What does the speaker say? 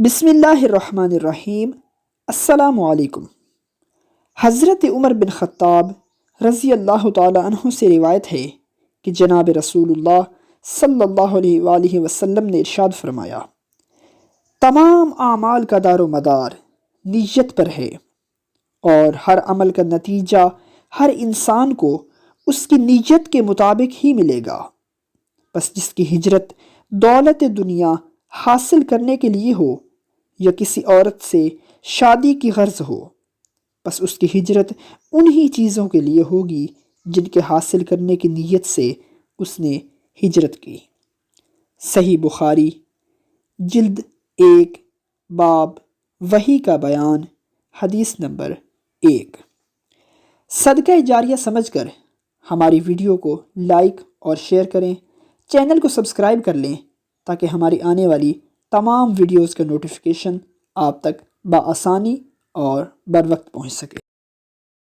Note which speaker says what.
Speaker 1: بسم اللہ الرحمن الرحیم۔ السلام علیکم۔ حضرت عمر بن خطاب رضی اللہ تعالی عنہ سے روایت ہے کہ جناب رسول اللہ صلی اللہ علیہ وآلہ وسلم نے ارشاد فرمایا، تمام اعمال کا دار و مدار نیت پر ہے، اور ہر عمل کا نتیجہ ہر انسان کو اس کی نیت کے مطابق ہی ملے گا۔ پس جس کی ہجرت دولت دنیا حاصل کرنے کے لیے ہو یا کسی عورت سے شادی کی غرض ہو، پس اس کی ہجرت انہی چیزوں کے لیے ہوگی جن کے حاصل کرنے کی نیت سے اس نے ہجرت کی۔ صحیح بخاری جلد 1 باب وحی کا بیان، حدیث نمبر 1۔ صدقہ جاریہ سمجھ کر ہماری ویڈیو کو لائک اور شیئر کریں، چینل کو سبسکرائب کر لیں تاکہ ہماری آنے والی تمام ویڈیوز کا نوٹیفیکیشن آپ تک بآسانی اور بر وقت پہنچ سکے۔